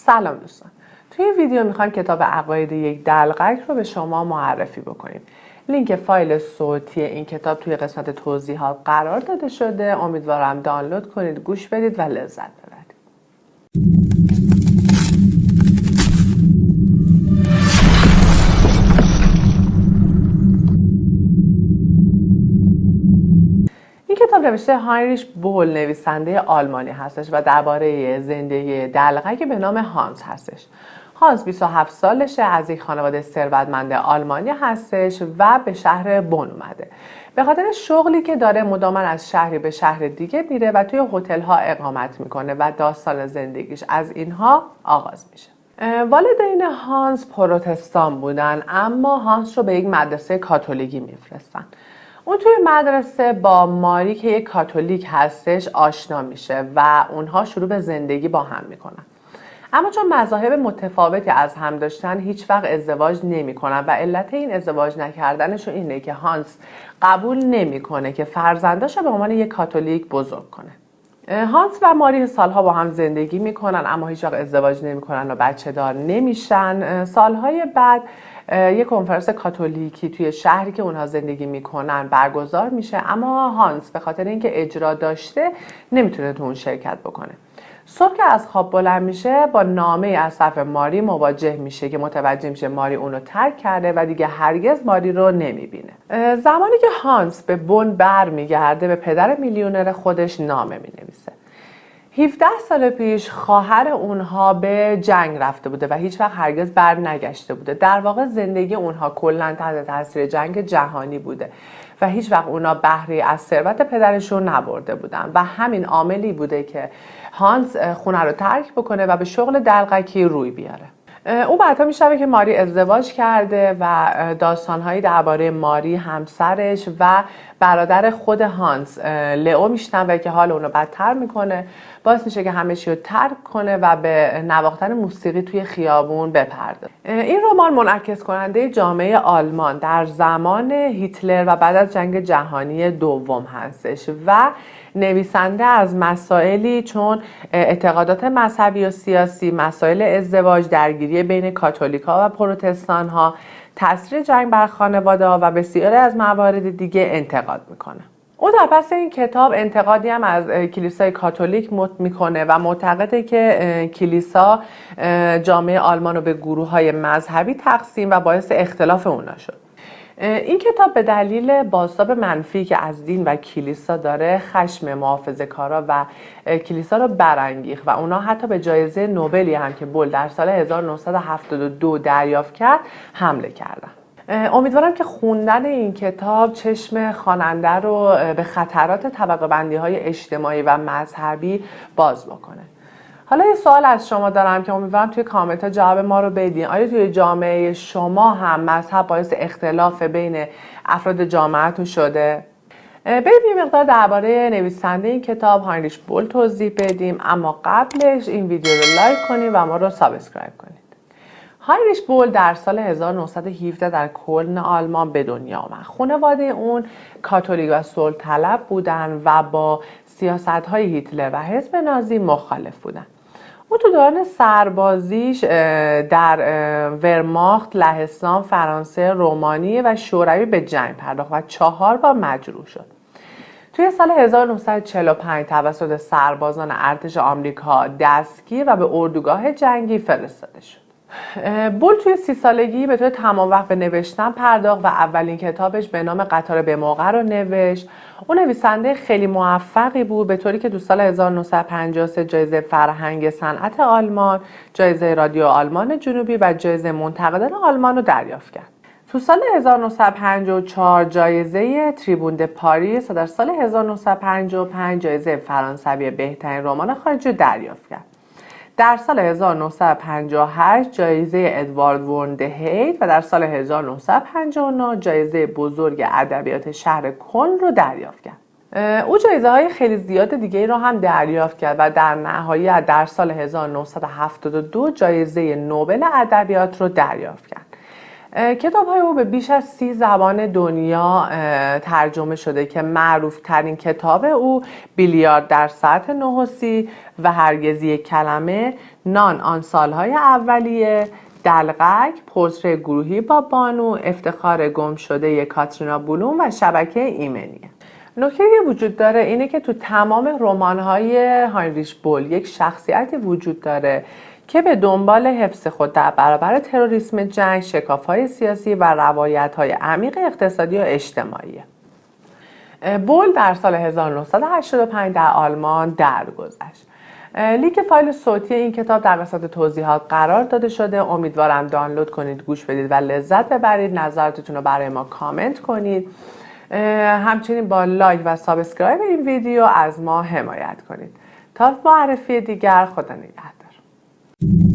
سلام دوستان، توی این ویدیو میخوایم کتاب عقاید یک دلقک رو به شما معرفی بکنیم. لینک فایل صوتی این کتاب توی قسمت توضیحات قرار داده شده. امیدوارم دانلود کنید، گوش بدید و لذت ببرید. این کتاب نوشته هاینریش بول، نویسنده آلمانی هستش و درباره زندگی دلقکی به نام هانس هستش. هانس 27 سالشه، از یک خانواده ثروتمند آلمانی هستش و به شهر بون اومده. به خاطر شغلی که داره مداوما از شهری به شهر دیگه میره و توی هتل ها اقامت میکنه و داستان زندگیش از اینها آغاز میشه. والدین هانس پروتستان بودن، اما هانس رو به یک مدرسه کاتولیکی میفرستن. اون توی مدرسه با ماری که یک کاتولیک هستش آشنا میشه و اونها شروع به زندگی با هم میکنن. اما چون مذاهب متفاوتی از هم داشتن، هیچ وقت ازدواج نمیکنن و علت این ازدواج نکردنشون اینه که هانس قبول نمیکنه که فرزنداشو به عنوان یک کاتولیک بزرگ کنه. هانس و ماری سالها با هم زندگی میکنن اما هیچ وقت ازدواج نمیکنن و بچه دار نمیشن. سالهای بعد یک کنفرانس کاتولیکی توی شهری که اونها زندگی میکنن برگزار میشه، اما هانس به خاطر اینکه اجرا داشته نمیتونه تو اون شرکت بکنه. صبح که از خواب بلند میشه با نامه از طرف ماری مواجه میشه که متوجه میشه ماری اونو ترک کرده و دیگه هرگز ماری رو نمیبینه. زمانی که هانس به بون برمیگرده به پدر میلیونر خودش نامه مینویسه. 17 سال پیش خواهر اونها به جنگ رفته بوده و هیچ وقت هرگز بر نگشته بوده. در واقع زندگی اونها کلاً تحت تاثیر جنگ جهانی بوده و هیچ وقت اونا بهره از ثروت پدرشون نبرده بودن و همین عاملی بوده که هانس خونه رو ترک بکنه و به شغل دلقکی روی بیاره. او بعدا میشنوه که ماری ازدواج کرده و داستانهایی درباره ماری، همسرش و برادر خود هانس لئو میشنوه که حال اونو بدتر میکنه. باعث میشه که همه چی رو ترک کنه و به نواختن موسیقی توی خیابون بپرده. این رمان منعکس کننده جامعه آلمان در زمان هیتلر و بعد از جنگ جهانی دوم هستش و نویسنده از مسائلی چون اعتقادات مذهبی و سیاسی، مسائل ازدواج، درگیری بین کاتولیک‌ها و پروتستان‌ها، تاثیر جنگ بر خانواده‌ها و بسیاری از موارد دیگه انتقاد میکنه. او در پس این کتاب انتقادی هم از کلیسای کاتولیک میکنه و معتقده که کلیسا جامعه آلمان رو به گروه‌های مذهبی تقسیم و باعث اختلاف اونا شد. این کتاب به دلیل بازتاب منفی که از دین و کلیسا داره خشم محافظه‌کارا و کلیسا رو برانگیخت و اونا حتی به جایزه نوبلی هم که بول در سال 1972 دریافت کرد حمله کردن. امیدوارم که خوندن این کتاب چشم خواننده رو به خطرات طبقه بندی های اجتماعی و مذهبی باز بکنه. حالا یه سوال از شما دارم که امیدوارم توی کامنت ها جواب ما رو بدین. آیا توی جامعه شما هم مذهب باعث اختلاف بین افراد جامعهتون شده؟ بریم یه مقدار درباره نویسنده این کتاب هاینریش بول توضیح بدیم، اما قبلش این ویدیو رو لایک کنید و ما رو سابسکرایب کنید. هاینریش بول در سال 1917 در کلن آلمان به دنیا آمد. خانواده اون کاتولیک و صلح طلب بودن و با سیاست‌های هیتلر و حزب نازی مخالف بودن. او تو دوران سربازیش در ورماخت، لهستان، فرانسه، رومانی و شوروی به جنگ پرداخت و 4 بار مجروح شد. توی سال 1945 توسط سربازان ارتش آمریکا دستگیر و به اردوگاه جنگی فرستاده شد. بول توی 30 سالگی به طور تمام وقت به نوشتن پرداخت و اولین کتابش به نام قطار به موقع رو نوشت. اون نویسنده خیلی موفقی بود، به طوری که تو سال 1953 جایزه فرهنگ صنعت آلمان، جایزه رادیو آلمان جنوبی و جایزه منتقدان آلمان رو دریافت کرد. تو سال 1954 جایزه تریبون د پاریس و در سال 1955 جایزه فرانسوی بهترین رمان خارجی رو دریافت کرد. در سال 1958 جایزه ادوارد ورن دهیت و در سال 1959 جایزه بزرگ ادبیات شهر کلن رو دریافت کرد. او جایزه های خیلی زیاد دیگه رو هم دریافت کرد و در نهایت در سال 1972 جایزه نوبل ادبیات رو دریافت کرد. کتاب‌های او به بیش از 30 زبان دنیا ترجمه شده که معروف ترین کتاب او بیلیارد در ساعت 9:30 و هرگز یک کلمه، نان آن سالهای اولیه، دلقک، پورتری گروهی با بانو، افتخار گم شده کاترینا بلوم و شبکه ایمنیه. نکته که وجود داره اینه که تو تمام رمان‌های هاینریش بول یک شخصیتی وجود داره که به دنبال حفظ خود در برابر تروریسم جنگ، شکاف‌های سیاسی و روایت‌های عمیق اقتصادی و اجتماعی. بول در سال 1985 در آلمان درگذشت. لینک فایل صوتی این کتاب در وسط توضیحات قرار داده شده. امیدوارم دانلود کنید، گوش بدید و لذت ببرید. نظراتتون رو برای ما کامنت کنید. همچنین با لایک و سابسکرایب این ویدیو از ما حمایت کنید. تا معرفی دیگر، خدا نگهدار.